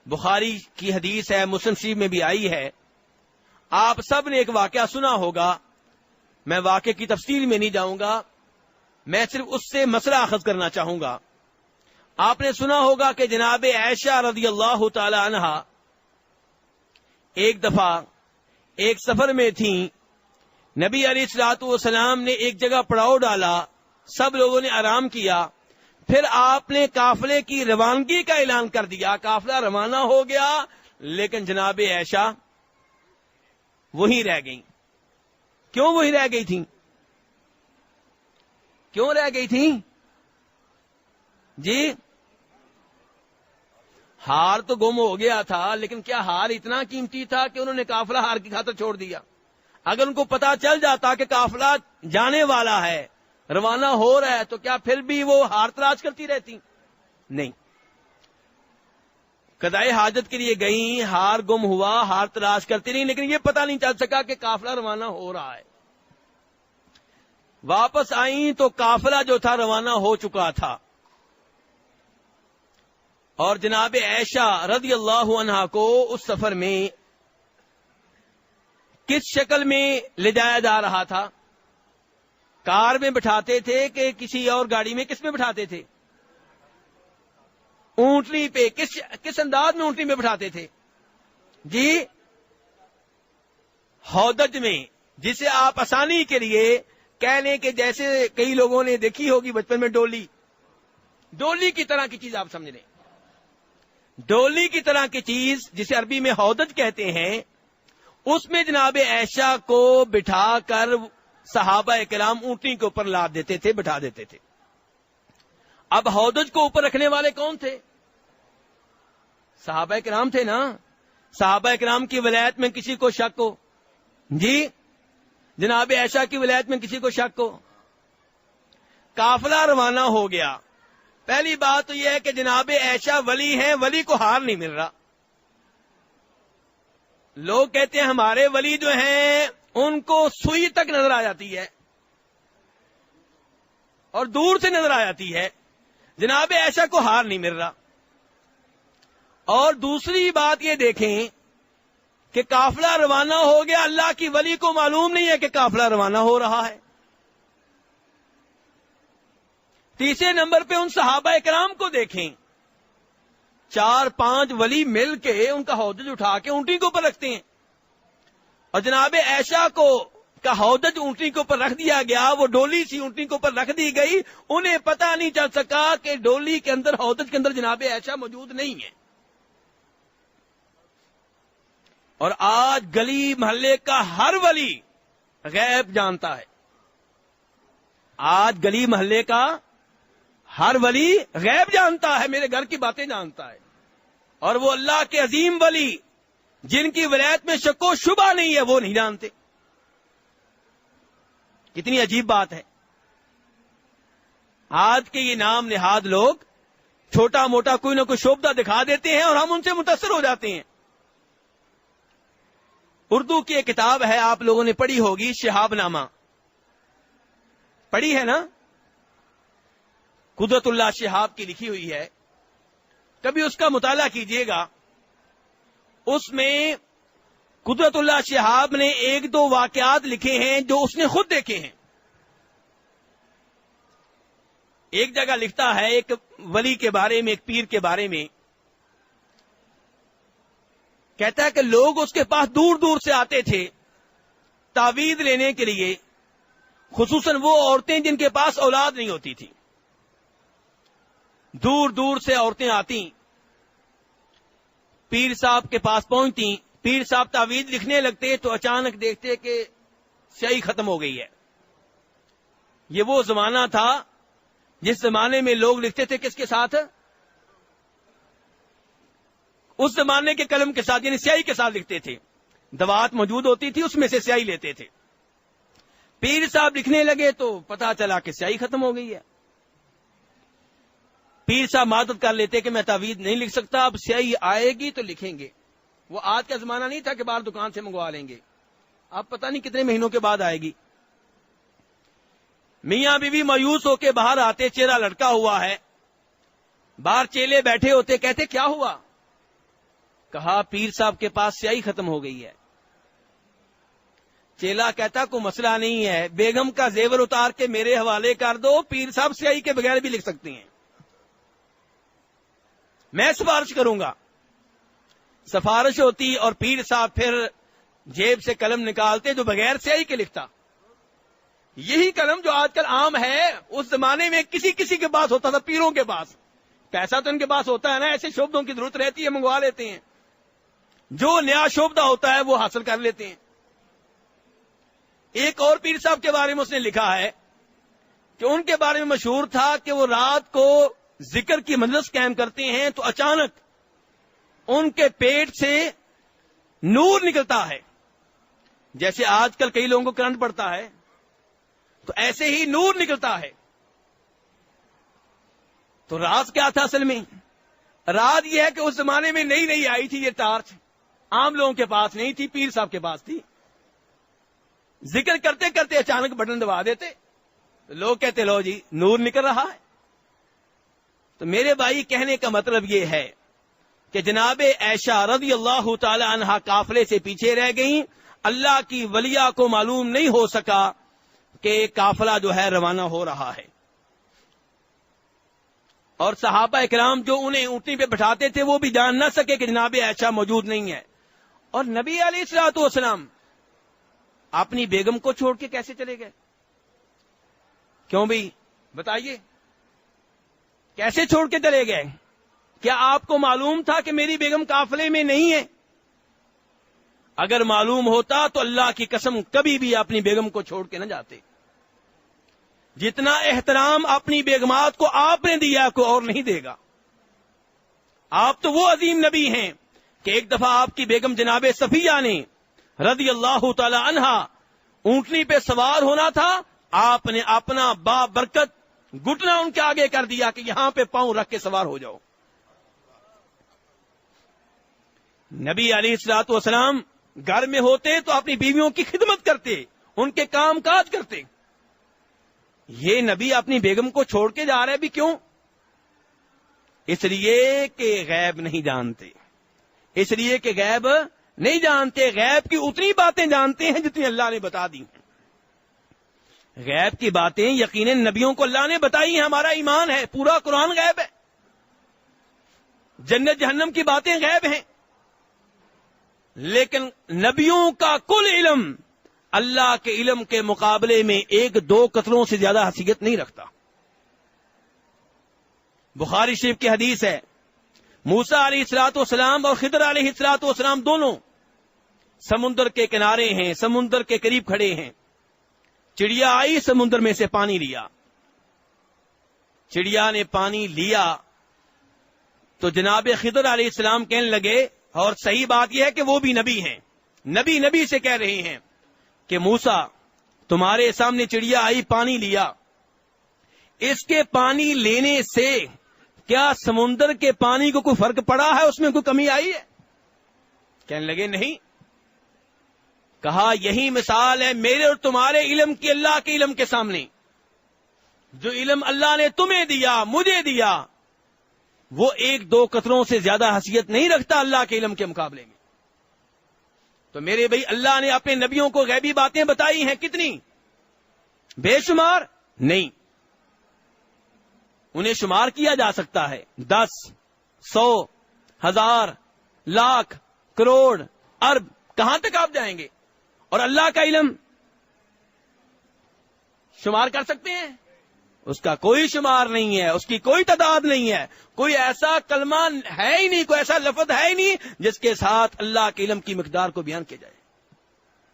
بخاری کی حدیث ہے، مسلم شریف میں بھی آئی ہے. آپ سب نے ایک واقعہ سنا ہوگا، میں واقعے کی تفصیل میں نہیں جاؤں گا، میں صرف اس سے مسئلہ اخذ کرنا چاہوں گا. آپ نے سنا ہوگا کہ جناب عائشہ رضی اللہ تعالی عنہا ایک دفعہ ایک سفر میں تھیں. نبی علیہ الصلوۃ والسلام نے ایک جگہ پڑاؤ ڈالا، سب لوگوں نے آرام کیا. پھر آپ نے قافلے کی روانگی کا اعلان کر دیا، قافلہ روانہ ہو گیا، لیکن جناب عائشہ وہیں رہ گئیں. کیوں وہیں رہ گئی تھیں؟ کیوں رہ گئی تھیں جی؟ ہار تو گم ہو گیا تھا، لیکن کیا ہار اتنا قیمتی تھا کہ انہوں نے قافلہ ہار کی خاطر چھوڑ دیا؟ اگر ان کو پتا چل جاتا کہ قافلہ جانے والا ہے، روانہ ہو رہا ہے، تو کیا پھر بھی وہ ہار تلاش کرتی رہتی؟ نہیں. قضائے حاجت کے لیے گئیں، ہار گم ہوا، ہار تلاش کرتی رہی، لیکن یہ پتا نہیں چل سکا کہ قافلہ روانہ ہو رہا ہے. واپس آئیں تو قافلہ جو تھا روانہ ہو چکا تھا، اور جناب عائشہ رضی اللہ عنہا کو اس سفر میں کس شکل میں لے جایا جا رہا تھا؟ کار میں بٹھاتے تھے کہ کسی اور گاڑی میں؟ کس میں بٹھاتے تھے؟ اونٹنی پہ. کس انداز میں اونٹنی میں بٹھاتے تھے جی؟ ہودج میں، جسے آپ آسانی کے لیے کہہ لیں کہ جیسے کئی لوگوں نے دیکھی ہوگی بچپن میں ڈولی کی طرح کی چیز آپ سمجھ لیں. ڈولی کی طرح کی چیز جسے عربی میں ہودج کہتے ہیں، اس میں جناب عائشہ کو بٹھا کر صحابہ کرام اونٹنی کے اوپر لاد دیتے تھے، بٹھا دیتے تھے. اب ہودج کو اوپر رکھنے والے کون تھے؟ صحابہ کرام تھے نا. صحابہ کرام کی ولایت میں کسی کو شک ہو جی؟ جناب عائشہ کی ولایت میں کسی کو شک ہو؟ قافلہ روانہ ہو گیا. پہلی بات تو یہ ہے کہ جناب عائشہ ولی ہیں، ولی کو ہار نہیں مل رہا. لوگ کہتے ہیں ہمارے ولی جو ہیں ان کو سوئی تک نظر آ جاتی ہے اور دور سے نظر آ جاتی ہے، جناب عائشہ کو ہار نہیں مل رہا. اور دوسری بات یہ دیکھیں کہ قافلہ روانہ ہو گیا، اللہ کی ولی کو معلوم نہیں ہے کہ قافلہ روانہ ہو رہا ہے. تیسرے نمبر پہ ان صحابہ کرام کو دیکھیں، 4-5 ولی مل کے ان کا ہودج اٹھا کے اونٹنی کے اوپر رکھتے ہیں، اور جناب عائشہ کو کا ہودج اونٹنی کے اوپر رکھ دیا گیا. وہ ڈولی سی اونٹنی کے اوپر رکھ دی گئی، انہیں پتہ نہیں چل سکا کہ ڈولی کے اندر، ہودج کے اندر جناب عائشہ موجود نہیں ہے. اور آج گلی محلے کا ہر ولی غیب جانتا ہے. آج گلی محلے کا ہر ولی غیب جانتا ہے، میرے گھر کی باتیں جانتا ہے. اور وہ اللہ کے عظیم ولی جن کی ولایت میں شک و شبہ نہیں ہے، وہ نہیں جانتے. کتنی عجیب بات ہے. آج کے یہ نام نہاد لوگ چھوٹا موٹا کوئی نہ کوئی شعبہ دکھا دیتے ہیں اور ہم ان سے متاثر ہو جاتے ہیں. اردو کی ایک کتاب ہے، آپ لوگوں نے پڑھی ہوگی، شہاب نامہ. پڑھی ہے نا؟ قدرت اللہ شہاب کی لکھی ہوئی ہے، کبھی اس کا مطالعہ کیجئے گا. اس میں قدرت اللہ شہاب نے 1-2 واقعات لکھے ہیں جو اس نے خود دیکھے ہیں. ایک جگہ لکھتا ہے ایک ولی کے بارے میں، ایک پیر کے بارے میں، کہتا ہے کہ لوگ اس کے پاس دور دور سے آتے تھے تعویذ لینے کے لیے، خصوصاً وہ عورتیں جن کے پاس اولاد نہیں ہوتی تھی. دور دور سے عورتیں آتی، پیر صاحب کے پاس پہنچتی، پیر صاحب تعویذ لکھنے لگتے تو اچانک دیکھتے کہ سیاہی ختم ہو گئی ہے. یہ وہ زمانہ تھا جس زمانے میں لوگ لکھتے تھے کس کے ساتھ؟ اس زمانے کے قلم کے ساتھ، یعنی سیاہی کے ساتھ لکھتے تھے. دوات موجود ہوتی تھی، اس میں سے سیاہی لیتے تھے. پیر صاحب لکھنے لگے تو پتا چلا کہ سیاہی ختم ہو گئی ہے. پیر صاحب معذرت کر لیتے کہ میں تعویذ نہیں لکھ سکتا، اب سیاہی آئے گی تو لکھیں گے. وہ آج کا زمانہ نہیں تھا کہ باہر دکان سے منگوا لیں گے، اب پتہ نہیں کتنے مہینوں کے بعد آئے گی. میاں بیوی مایوس ہو کے باہر آتے، چہرہ لٹکا ہوا ہے، باہر چیلے بیٹھے ہوتے، کہتے کیا ہوا؟ کہا پیر صاحب کے پاس سیاہی ختم ہو گئی ہے. چیلا کہتا کوئی مسئلہ نہیں ہے، بیگم کا زیور اتار کے میرے حوالے کر دو، پیر صاحب سیاہی کے بغیر بھی لکھ سکتی ہیں، میں سفارش کروں گا. سفارش ہوتی اور پیر صاحب پھر جیب سے قلم نکالتے جو بغیر سیاہی کے لکھتا. یہی قلم جو آج کل عام ہے اس زمانے میں کسی کسی کے پاس ہوتا تھا، پیروں کے پاس. پیسہ تو ان کے پاس ہوتا ہے نا، ایسے شعبدوں کی ضرورت رہتی ہے منگوا لیتے ہیں، جو نیا شعبدہ ہوتا ہے وہ حاصل کر لیتے ہیں. ایک اور پیر صاحب کے بارے میں اس نے لکھا ہے کہ ان کے بارے میں مشہور تھا کہ وہ رات کو ذکر کی مجلس قائم کرتے ہیں تو اچانک ان کے پیٹ سے نور نکلتا ہے، جیسے آج کل کئی لوگوں کو کرنٹ پڑتا ہے تو ایسے ہی نور نکلتا ہے. تو راز کیا تھا اصل میں؟ راز یہ ہے کہ اس زمانے میں نئی نئی آئی تھی یہ ٹارچ، عام لوگوں کے پاس نہیں تھی، پیر صاحب کے پاس تھی. ذکر کرتے کرتے اچانک بٹن دبا دیتے، لوگ کہتے لو جی نور نکل رہا ہے. تو میرے بھائی کہنے کا مطلب یہ ہے کہ جناب عائشہ رضی اللہ تعالی عنہا قافلے سے پیچھے رہ گئیں، اللہ کی ولیہ کو معلوم نہیں ہو سکا کہ قافلہ جو ہے روانہ ہو رہا ہے. اور صحابہ اکرام جو انہیں اونٹنی پہ بٹھاتے تھے وہ بھی جان نہ سکے کہ جناب عائشہ موجود نہیں ہے. اور نبی علیہ الصلوۃ والسلام اپنی بیگم کو چھوڑ کے کیسے چلے گئے؟ کیوں بھائی بتائیے، کیسے چھوڑ کے چلے گئے؟ کیا آپ کو معلوم تھا کہ میری بیگم قافلے میں نہیں ہے؟ اگر معلوم ہوتا تو اللہ کی قسم کبھی بھی اپنی بیگم کو چھوڑ کے نہ جاتے. جتنا احترام اپنی بیگمات کو آپ نے دیا کوئی اور نہیں دے گا. آپ تو وہ عظیم نبی ہیں کہ ایک دفعہ آپ کی بیگم جناب صفیہ نے رضی اللہ تعالی عنہا اونٹنی پہ سوار ہونا تھا، آپ نے اپنا با برکت گھٹنا ان کے آگے کر دیا کہ یہاں پہ پاؤں رکھ کے سوار ہو جاؤ. نبی علیہ الصلوۃ والسلام گھر میں ہوتے تو اپنی بیویوں کی خدمت کرتے، ان کے کام کاج کرتے. یہ نبی اپنی بیگم کو چھوڑ کے جا رہے بھی کیوں؟ اس لیے کہ غیب نہیں جانتے، اس لیے کہ غیب نہیں جانتے، غیب کی اتنی باتیں جانتے ہیں جتنی اللہ نے بتا دی ہیں. غیب کی باتیں یقیناً نبیوں کو اللہ نے بتائی ہیں، ہمارا ایمان ہے، پورا قرآن غیب ہے. جنت جہنم کی باتیں غیب ہیں، لیکن نبیوں کا کل علم اللہ کے علم کے مقابلے میں ایک دو قطروں سے زیادہ حیثیت نہیں رکھتا. بخاری شریف کی حدیث ہے، موسیٰ علیہ الصلوۃ والسلام اور خضر علیہ الصلوۃ والسلام دونوں سمندر کے کنارے ہیں، سمندر کے قریب کھڑے ہیں. چڑیا آئی، سمندر میں سے پانی لیا. چڑیا نے پانی لیا تو جناب خضر علیہ السلام کہنے لگے، اور صحیح بات یہ ہے کہ وہ بھی نبی ہیں، نبی سے کہہ رہے ہیں کہ موسیٰ تمہارے سامنے چڑیا آئی، پانی لیا، اس کے پانی لینے سے کیا سمندر کے پانی کو کوئی فرق پڑا ہے؟ اس میں کوئی کمی آئی ہے؟ کہنے لگے نہیں. کہا یہی مثال ہے میرے اور تمہارے علم کی اللہ کے علم کے سامنے. جو علم اللہ نے تمہیں دیا، مجھے دیا، وہ ایک دو قطروں سے زیادہ حیثیت نہیں رکھتا اللہ کے علم کے مقابلے میں. تو میرے بھائی اللہ نے اپنے نبیوں کو غیبی باتیں بتائی ہیں، کتنی؟ بے شمار نہیں. انہیں شمار کیا جا سکتا ہے، 10، 100، 1000، لاکھ، کروڑ، ارب، کہاں تک آپ جائیں گے؟ اور اللہ کا علم شمار کر سکتے ہیں؟ اس کا کوئی شمار نہیں ہے، اس کی کوئی تعداد نہیں ہے. کوئی ایسا کلمہ ہے ہی نہیں، کوئی ایسا لفظ ہے ہی نہیں جس کے ساتھ اللہ کے علم کی مقدار کو بیان کیا جائے.